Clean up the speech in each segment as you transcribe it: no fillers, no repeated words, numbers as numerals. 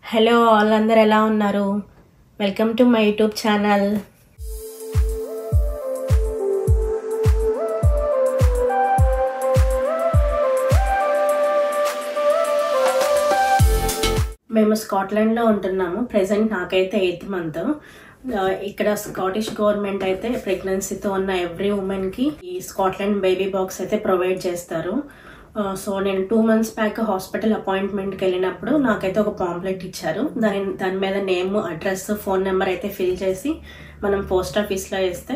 Hello all, అందరు ఎలా ఉన్నారు? Welcome to my YouTube channel. మేము స్కాట్లాండ్లో ఉంటున్నాము. ప్రెసెంట్ నాకైతే 8th month. ఇక్కడ స్కాటిష్ గవర్నమెంట్ అయితే ప్రెగ్నెన్సీతో ఉన్న ఎవ్రీ ఉమెన్కి ఈ స్కాట్లాండ్ బేబీ బాక్స్ అయితే ప్రొవైడ్ చేస్తారు. సో నేను 2 months బ్యాక్ హాస్పిటల్ అపాయింట్మెంట్కి వెళ్ళినప్పుడు నాకైతే ఒక పాంప్లెట్ ఇచ్చారు. దాని మీద నేమ్, అడ్రస్, ఫోన్ నెంబర్ అయితే ఫిల్ చేసి మనం పోస్ట్ ఆఫీస్లో వేస్తే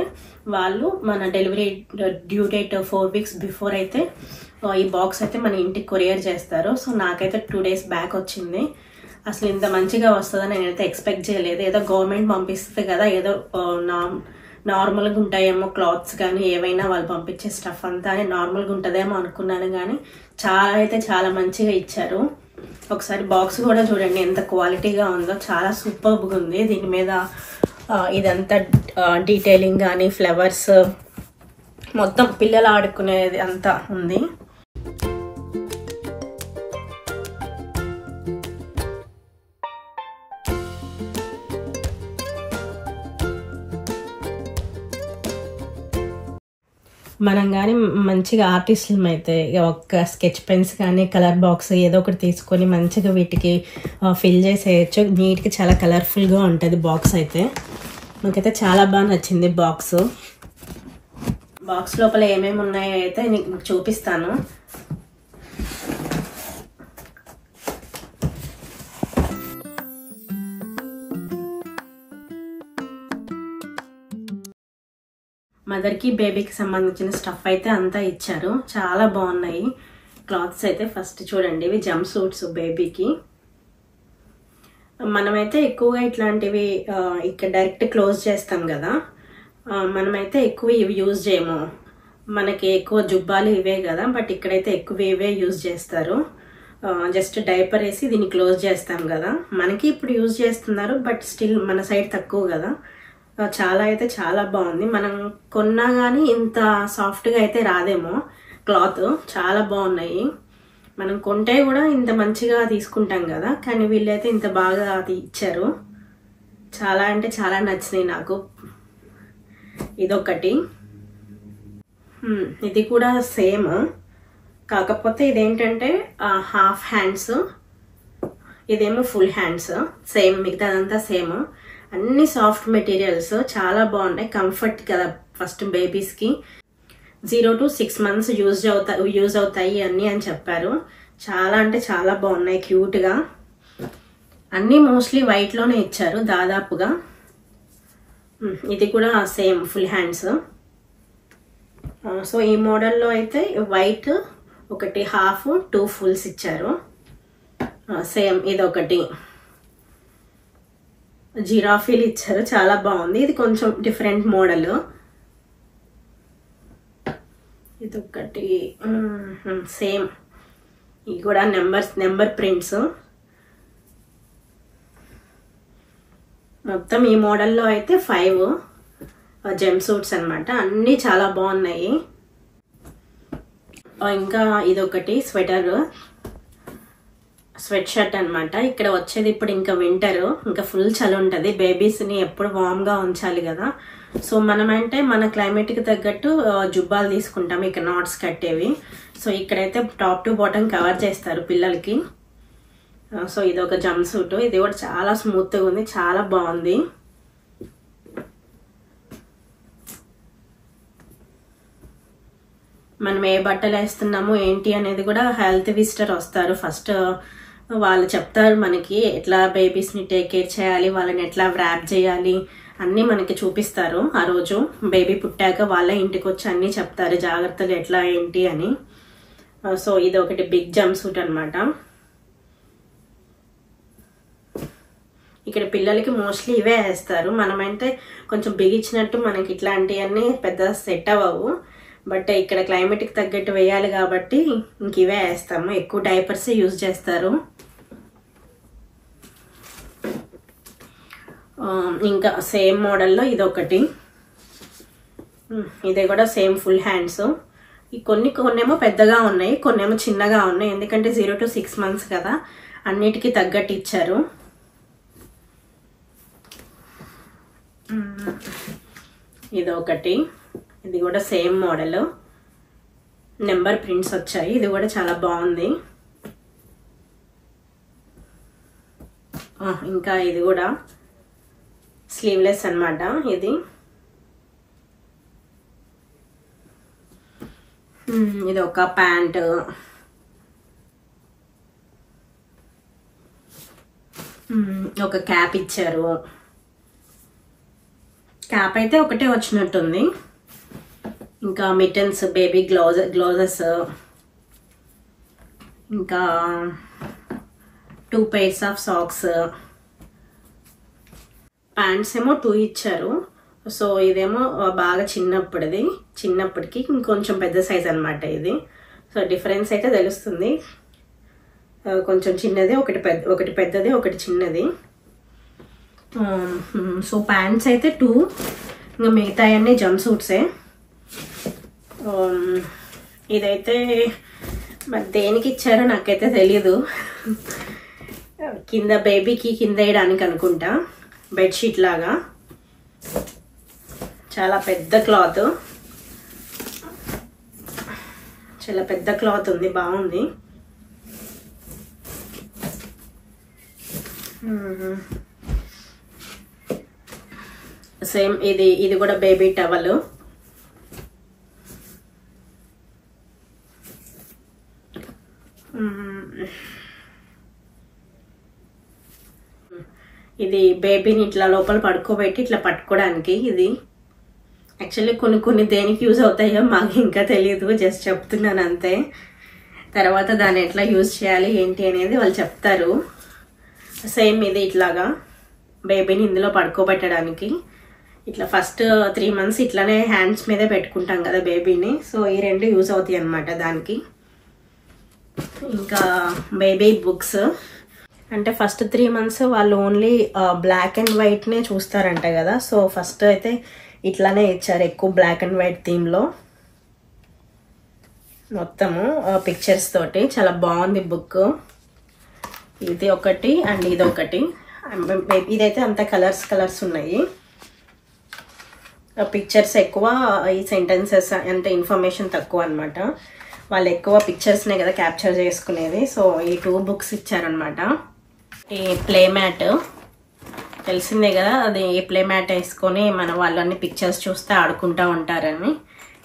వాళ్ళు మన delivery due date 4 weeks before అయితే ఈ బాక్స్ అయితే మన ఇంటికి కొరియర్ చేస్తారు. సో నాకైతే 2 days బ్యాక్ వచ్చింది. అసలు ఇంత మంచిగా వస్తుందని నేనైతే ఎక్స్పెక్ట్ చేయలేదు. ఏదో గవర్నమెంట్ పంపిస్తుంది కదా, ఏదో నార్మల్గా ఉంటాయేమో క్లాత్స్ కానీ ఏవైనా వాళ్ళు పంపించే స్టఫ్ అంతా అని నార్మల్గా ఉంటుందేమో అనుకున్నాను, కానీ చాలా మంచిగా ఇచ్చారు. ఒకసారి బాక్స్ కూడా చూడండి ఎంత క్వాలిటీగా ఉందో, చాలా సూపర్గా ఉంది. దీని మీద ఇదంతా డీటెయిలింగ్ కానీ ఫ్లవర్స్ మొత్తం పిల్లలు ఆడుకునేది అంతా ఉంది. మనం కానీ మంచిగా ఆర్టిస్టులం అయితే ఒక స్కెచ్ పెన్స్ కానీ కలర్ బాక్స్ ఏదో ఒకటి తీసుకొని మంచిగా వీటికి ఫిల్ చేసేయచ్చు. నీట్గా చాలా కలర్ఫుల్గా ఉంటుంది బాక్స్ అయితే. నాకైతే చాలా బాగా నచ్చింది బాక్స్. బాక్స్ లోపల ఏమేమి ఉన్నాయో అయితే మీకు చూపిస్తాను. మదర్కి బేబీకి సంబంధించిన స్టఫ్ అయితే అంతా ఇచ్చారు. చాలా బాగున్నాయి క్లాత్స్ అయితే. ఫస్ట్ చూడండి, ఇవి జంప్ సూట్స్ బేబీకి. మనమైతే ఎక్కువగా ఇట్లాంటివి ఇక్కడ డైరెక్ట్ క్లోజ్ చేస్తాం కదా, మనమైతే ఎక్కువ ఇవి యూజ్ చేయము. మనకి ఎక్కువ జుబ్బాలు ఇవే కదా, బట్ ఇక్కడైతే ఎక్కువ ఇవే యూజ్ చేస్తారు. జస్ట్ డైపర్ వేసి దీన్ని క్లోజ్ చేస్తాం కదా, మనకి ఇప్పుడు యూజ్ చేస్తున్నారు, బట్ స్టిల్ మన సైడ్ తక్కువ కదా. చాలా బాగుంది. మనం కొన్నా కానీ ఇంత సాఫ్ట్గా అయితే రాదేమో క్లాత్. చాలా బాగున్నాయి. మనం కొంటే కూడా ఇంత మంచిగా తీసుకుంటాం కదా, కానీ వీళ్ళైతే ఇంత బాగా అది ఇచ్చారు. చాలా అంటే చాలా నచ్చినాయి నాకు. ఇదొకటి, ఇది కూడా సేమ్, కాకపోతే ఇదేంటంటే హాఫ్ హ్యాండ్స్, ఇదేమో ఫుల్ హ్యాండ్స్. సేమ్, మిగతాదంతా సేమ్. అన్ని సాఫ్ట్ మెటీరియల్స్ చాలా బాగున్నాయి. కంఫర్ట్ కదా ఫస్ట్ బేబీస్కి. 0 to 6 months యూజ్ అవుతాయి అన్నీ అని చెప్పారు. చాలా అంటే చాలా బాగున్నాయి, క్యూట్గా. అన్నీ మోస్ట్లీ వైట్లోనే ఇచ్చారు దాదాపుగా. ఇది కూడా సేమ్ ఫుల్ హ్యాండ్స్. సో ఈ మోడల్లో అయితే వైట్ ఒకటి హాఫ్, 2 fulls ఇచ్చారు. సేమ్ ఇదొకటి జిరాఫీలు ఇచ్చారు. చాలా బాగుంది. ఇది కొంచెం డిఫరెంట్ మోడల్. ఇదొకటి సేమ్, ఇది కూడా నెంబర్ ప్రింట్స్. మొత్తం ఈ మోడల్లో అయితే 5 జెమ్ సూట్స్ అనమాట. అన్నీ చాలా బాగున్నాయి. ఇంకా ఇదొకటి స్వెట్ షర్ట్ అనమాట. ఇక్కడ వచ్చేది ఇప్పుడు ఇంకా వింటర్, ఇంకా ఫుల్ చలి ఉంటుంది. బేబీస్ని ఎప్పుడు వామ్గా ఉంచాలి కదా. సో మనమంటే మన క్లైమేట్కి తగ్గట్టు జుబ్బాలు తీసుకుంటాం, ఇక్కడ నాట్స్ కట్టేవి. సో ఇక్కడైతే టాప్ టు బాటమ్ కవర్ చేస్తారు పిల్లలకి. సో ఇది ఒక జంప్ సూట్. ఇది కూడా చాలా స్మూత్గా ఉంది, చాలా బాగుంది. మనం ఏ బట్టలు వేస్తున్నాము ఏంటి అనేది కూడా హెల్త్ విజిటర్ వస్తారు. ఫస్ట్ వాళ్ళు చెప్తారు మనకి ఎట్లా బేబీస్ని టేక్ కేర్ చేయాలి, వాళ్ళని ఎట్లా వ్రాప్ చేయాలి అన్నీ మనకి చూపిస్తారు. ఆ రోజు బేబీ పుట్టాక వాళ్ళే ఇంటికి వచ్చి అన్నీ చెప్తారు, జాగ్రత్తలు ఎట్లా ఏంటి అని. సో ఇది ఒకటి బిగ్ జంప్ సూట్ అనమాట. ఇక్కడ పిల్లలకి మోస్ట్లీ ఇవే వేస్తారు. మనమంటే కొంచెం బిగిచ్చినట్టు మనకి ఇట్లాంటివన్నీ పెద్ద సెట్ అవ్వవు, బట్ ఇక్కడ క్లైమేట్కి తగ్గట్టు వేయాలి కాబట్టి ఇంక ఇవే వేస్తాము. ఎక్కువ డైపర్స్ యూజ్ చేస్తారు. ఇంకా సేమ్ మోడల్లో ఇదొకటి, ఇదే కూడా సేమ్ ఫుల్ హ్యాండ్స్. కొన్నేమో పెద్దగా ఉన్నాయి, కొన్నేమో చిన్నగా ఉన్నాయి. ఎందుకంటే 0 to 6 months కదా, అన్నిటికీ తగ్గట్టు ఇచ్చారు. ఇది ఒకటి, ఇది కూడా సేమ్ మోడల్, నెంబర్ ప్రింట్స్ వచ్చాయి. ఇది కూడా చాలా బాగుంది. ఇంకా ఇది కూడా స్లీవ్లెస్ అన్నమాట. ఇది ఒక ప్యాంట్, ఒక క్యాప్ ఇచ్చారు. క్యాప్ అయితే ఒకటే వచ్చినట్టుంది. ఇంకా మిటన్స్, బేబీ గ్లౌజెస్, ఇంకా 2 pairs ఆఫ్ సాక్స్. ప్యాంట్స్ ఏమో 2 ఇచ్చారు. సో ఇదేమో బాగా చిన్నప్పటికి ఇంకొంచెం పెద్ద సైజ్ అనమాట ఇది. సో డిఫరెన్స్ అయితే తెలుస్తుంది. కొంచెం చిన్నది, ఒకటి పెద్దది, ఒకటి చిన్నది. సో ప్యాంట్స్ అయితే 2, ఇంకా మిగతా అన్నీ జంప్ సూట్సే. ఇదైతే మరి దేనికి ఇచ్చారో నాకైతే తెలీదు. కింద బేబీకి కింద వేయడానికి అనుకుంటా, బెడ్షీట్ లాగా. చాలా పెద్ద క్లాత్, చాలా పెద్ద క్లాత్ ఉంది, బాగుంది. సేమ్ ఇది కూడా బేబీ టవల్. ఇది బేబీని ఇట్లా లోపల పడుకోబెట్టి ఇట్లా పట్టుకోవడానికి. ఇది యాక్చువల్లీ కొన్ని దేనికి యూజ్ అవుతాయో మాకు ఇంకా తెలియదు, జస్ట్ చెప్తున్నాను అంతే. తర్వాత దాన్ని ఎట్లా యూజ్ చేయాలి ఏంటి అనేది వాళ్ళు చెప్తారు. సేమ్ ఇది ఇట్లాగా బేబీని ఇందులో పడుకోబెట్టడానికి. ఇట్లా ఫస్ట్ 3 months ఇట్లానే హ్యాండ్స్ మీదే పెట్టుకుంటాం కదా బేబీని. సో ఈ 2 యూజ్ అవుతాయి అన్నమాట దానికి. ఇంకా బేబీ బుక్స్ అంటే ఫస్ట్ 3 months వాళ్ళు ఓన్లీ బ్లాక్ అండ్ వైట్నే చూస్తారంట కదా. సో ఫస్ట్ అయితే ఇట్లానే ఇచ్చారు, ఎక్కువ బ్లాక్ అండ్ వైట్ థీమ్లో మొత్తము పిక్చర్స్ తోటి. చాలా బాగుంది బుక్. ఇది ఒకటి అండ్ ఇది ఒకటి. ఇదైతే అంత కలర్స్ ఉన్నాయి. పిక్చర్స్ ఎక్కువ, ఈ సెంటెన్సెస్ అంటే ఇన్ఫర్మేషన్ తక్కువ అనమాట. వాళ్ళు ఎక్కువ పిక్చర్స్నే కదా క్యాప్చర్ చేసుకునేది. సో ఈ 2 books ఇచ్చారనమాట. ఈ ప్లే మ్యాట్ తెలిసిందే కదా, అది ప్లే మ్యాట్ వేసుకొని వాళ్ళన్ని పిక్చర్స్ చూస్తే ఆడుకుంటూ ఉంటారని.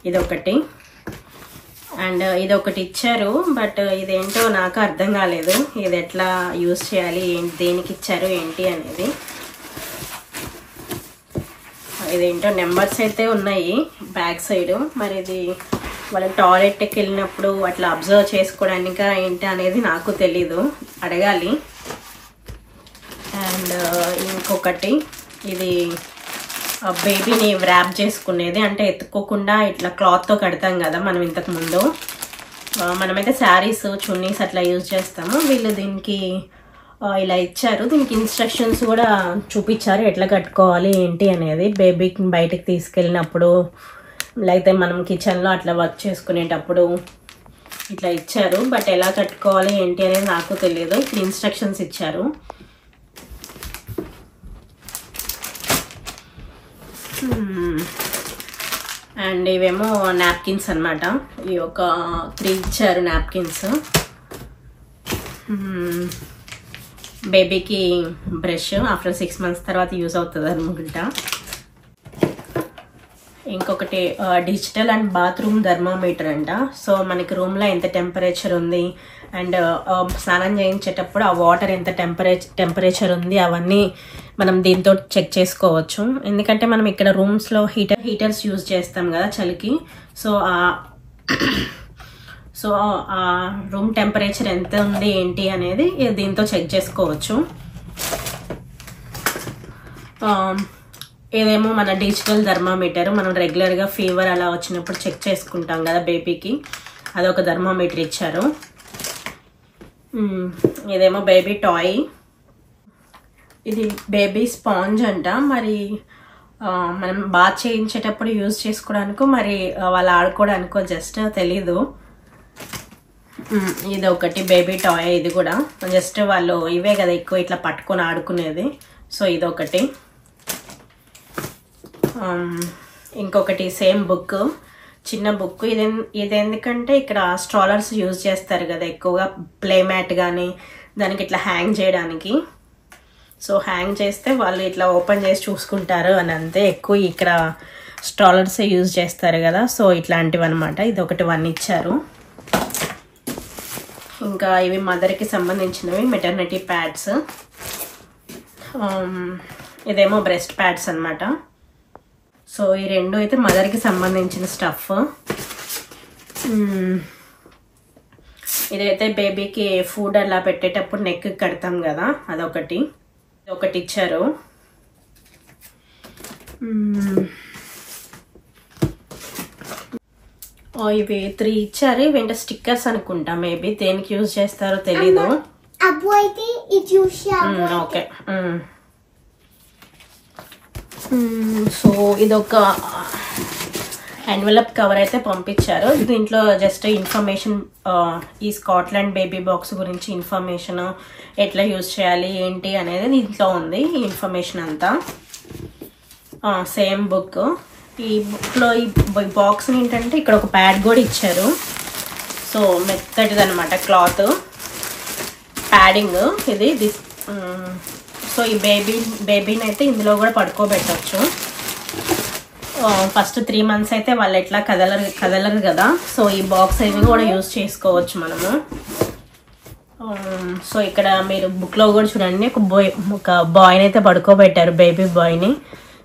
ఇదొకటి అండ్ ఇదొకటి ఇచ్చారు. బట్ ఇదేంటో నాకు అర్థం కాలేదు, ఇది ఎట్లా యూజ్ చేయాలి, దేనికి ఇచ్చారు ఏంటి అనేది. ఇదేంటో నెంబర్స్ అయితే ఉన్నాయి బ్యాక్ సైడ్. మరి ఇది వాళ్ళ టాయిలెట్కి వెళ్ళినప్పుడు అట్లా అబ్జర్వ్ చేసుకోవడానికి ఏంటి అనేది నాకు తెలీదు, అడగాలి. అండ్ ఇంకొకటి ఇది బేబీని వ్రాప్ చేసుకునేది, అంటే ఎత్తుకోకుండా ఇట్లా క్లాత్తో కడతాం కదా మనం ఇంతకు ముందు. మనమైతే శారీస్, చున్నీస్ అట్లా యూజ్ చేస్తాము. వీళ్ళు దీనికి ఇలా ఇచ్చారు. దీనికి ఇన్స్ట్రక్షన్స్ కూడా చూపించారు ఎట్లా కట్టుకోవాలి ఏంటి అనేది. బేబీకి బయటకు తీసుకెళ్ళినప్పుడు లేకపోతే మనం కిచెన్లో అట్లా వర్క్ చేసుకునేటప్పుడు ఇట్లా ఇచ్చారు. బట్ ఎలా కట్టుకోవాలి ఏంటి అనేది నాకు తెలియదు. ఇక్కడ ఇన్స్ట్రక్షన్స్ ఇచ్చారు. అండ్ ఇవేమో నాప్కిన్స్ అనమాట. ఈ ఒక 3 ఇచ్చారు నాప్కిన్స్. బేబీకి బ్రష్ ఆఫ్టర్ 6 months తర్వాత యూజ్ అవుతుంది అనుకుంటా. ఇంకొకటి డిజిటల్ అండ్ బాత్రూమ్ థర్మామీటర్ అంట. సో మనకి రూమ్లో ఎంత టెంపరేచర్ ఉంది అండ్ స్నానం చేయించేటప్పుడు ఆ వాటర్ ఎంత టెంపరేచర్ ఉంది అవన్నీ మనం దీంతో చెక్ చేసుకోవచ్చు. ఎందుకంటే మనం ఇక్కడ రూమ్స్లో హీటర్స్ యూజ్ చేస్తాం కదా చలికి. సో ఆ రూమ్ టెంపరేచర్ ఎంత ఉంది ఏంటి అనేది దీంతో చెక్ చేసుకోవచ్చు. ఇదేమో మన డిజిటల్ థర్మామీటర్. మనం రెగ్యులర్గా ఫీవర్ అలా వచ్చినప్పుడు చెక్ చేసుకుంటాం కదా బేబీకి, అదొక థర్మామీటర్ ఇచ్చారు. ఇదేమో బేబీ టాయ్. ఇది బేబీ స్పాంజ్ అంట. మరి మనం బాత్ చేయించేటప్పుడు యూజ్ చేసుకోవడానికో మరి వాళ్ళు ఆడుకోవడానికో జస్ట్ తెలీదు. ఇది ఒకటి బేబీ టాయ్. ఇది కూడా జస్ట్ వాళ్ళు ఇవే కదా ఎక్కువ ఇట్లా పట్టుకొని ఆడుకునేది. సో ఇదొకటి. ఇంకొకటి సేమ్ బుక్, చిన్న బుక్. ఇది ఎందుకంటే ఇక్కడ స్ట్రాలర్స్ యూజ్ చేస్తారు కదా ఎక్కువగా, ప్లే మ్యాట్ కానీ దానికి ఇట్లా హ్యాంగ్ చేయడానికి. సో హ్యాంగ్ చేస్తే వాళ్ళు ఇట్లా ఓపెన్ చేసి చూసుకుంటారు అని అంతే. ఎక్కువ ఇక్కడ స్ట్రాలర్సే యూజ్ చేస్తారు కదా, సో ఇట్లాంటివి అనమాట. ఇది ఒకటి 1 ఇచ్చారు. ఇంకా ఇవి మదర్కి సంబంధించినవి, మెటర్నిటీ ప్యాడ్స్. ఇదేమో బ్రెస్ట్ ప్యాడ్స్ అనమాట. సో ఈ 2 అయితే మదర్కి సంబంధించిన స్టఫ్. ఇదైతే బేబీకి ఫుడ్ అలా పెట్టేటప్పుడు నెక్ కడతాం కదా, అదొకటి. ఒకటి ఇచ్చారు. ఇవి 3 ఇచ్చారు. ఇవేంటో స్టిక్కర్స్ అనుకుంటా, మేబీ దేనికి యూజ్ చేస్తారో తెలీదు. ఓకే. సో ఇదొక ఎన్వలప్ కవర్ అయితే పంపించారు. దీంట్లో జస్ట్ ఇన్ఫర్మేషన్, ఈ స్కాట్లాండ్ బేబీ బాక్స్ గురించి ఇన్ఫర్మేషన్, ఎట్లా యూజ్ చేయాలి ఏంటి అనేది దీంట్లో ఉంది ఈ ఇన్ఫర్మేషన్ అంతా. Same book. ఈ బుక్లో ఈ బాక్స్ ఏంటంటే ఇక్కడ ఒక ప్యాడ్ కూడా ఇచ్చారు. సో మెత్తటిది అనమాట, క్లాత్ ప్యాడింగ్ ఇది. సో ఈ బేబీని అయితే ఇందులో కూడా పడుకోబెట్టవచ్చు. ఫస్ట్ 3 months అయితే వాళ్ళు ఎట్లా కదలరు కదా, సో ఈ బాక్స్ అయితే కూడా యూజ్ చేసుకోవచ్చు మనము. సో ఇక్కడ మీరు బుక్లో కూడా చూడండి, ఒక బాయ్ని అయితే పడుకోబెట్టారు, బేబీ బాయ్ని.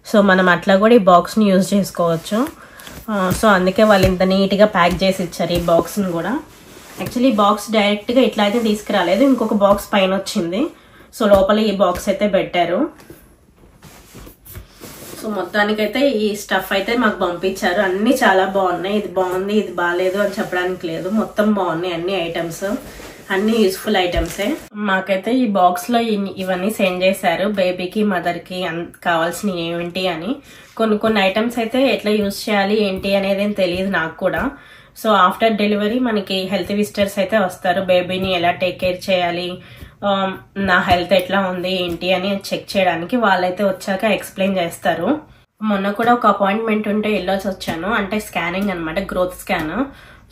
సో మనం అట్లా కూడా ఈ బాక్స్ని యూజ్ చేసుకోవచ్చు. సో అందుకే వాళ్ళు ఇంత నీట్గా ప్యాక్ చేసి ఇచ్చారు ఈ బాక్స్ని కూడా. యాక్చువల్లీ ఈ బాక్స్ డైరెక్ట్గా ఇట్లా అయితే తీసుకురాలేదు, ఇంకొక బాక్స్ పైన వచ్చింది. సో లోపల ఈ బాక్స్ అయితే పెట్టారు. సో మొత్తానికైతే ఈ స్టఫ్ అయితే మాకు పంపించారు. అన్నీ చాలా బాగున్నాయి. ఇది బాగుంది, ఇది బాగాలేదు అని చెప్పడానికి లేదు, మొత్తం బాగున్నాయి. అన్ని ఐటమ్స్ అన్ని యూస్ఫుల్ ఐటమ్సే. మాకైతే ఈ బాక్స్లో ఇవన్నీ సెండ్ చేశారు, బేబీకి మదర్కి కావాల్సినవి ఏమిటి అని. కొన్ని ఐటమ్స్ అయితే ఎట్లా యూజ్ చేయాలి ఏంటి అనేది తెలియదు నాకు కూడా. సో ఆఫ్టర్ డెలివరీ మనకి హెల్త్ విజిటర్స్ అయితే వస్తారు, బేబీని ఎలా టేక్ కేర్ చేయాలి, నా హెల్త్ ఎట్లా ఉంది ఏంటి అని చెక్ చేయడానికి. వాళ్ళైతే వచ్చాక ఎక్స్ప్లెయిన్ చేస్తారు. మొన్న కూడా ఒక అపాయింట్మెంట్ ఉంటే వెళ్ళొచ్చి వచ్చాను, అంటే స్కానింగ్ అనమాట, గ్రోత్ స్కాన్.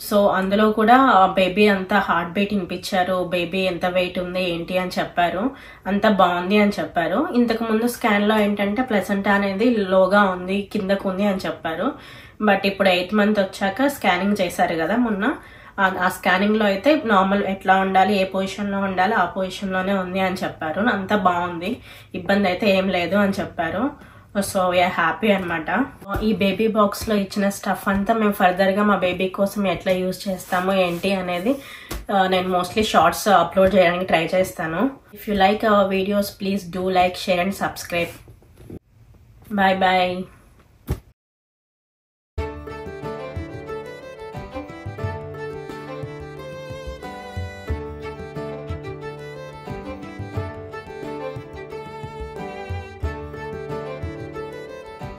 సో అందులో కూడా బేబీ అంతా హార్ట్ బీట్ వినిపించారు, బేబీ ఎంత వెయిట్ ఉంది ఏంటి అని చెప్పారు, అంతా బాగుంది అని చెప్పారు. ఇంతకు ముందు స్కాన్ లో ఏంటంటే ప్లసెంటా అనేది లోగా ఉంది, కిందకు ఉంది అని చెప్పారు. బట్ ఇప్పుడు 8 month వచ్చాక స్కానింగ్ చేశారు కదా మొన్న, ఆ స్కానింగ్ లో అయితే నార్మల్ ఎట్లా ఉండాలి, ఏ పొజిషన్ లో ఉండాలి ఆ పొజిషన్ లోనే ఉంది అని చెప్పారు. అంతా బాగుంది, ఇబ్బంది అయితే ఏం లేదు అని చెప్పారు. సో వీఆర్ హ్యాపీ అనమాట. ఈ బేబీ బాక్స్ లో ఇచ్చిన స్టఫ్ అంతా మేము ఫర్దర్ గా మా బేబీ కోసం ఎట్లా యూజ్ చేస్తాము ఏంటి అనేది నేను మోస్ట్లీ షార్ట్స్ అప్లోడ్ చేయడానికి ట్రై చేస్తాను. If you like our videos please do like, share and subscribe. Bye bye.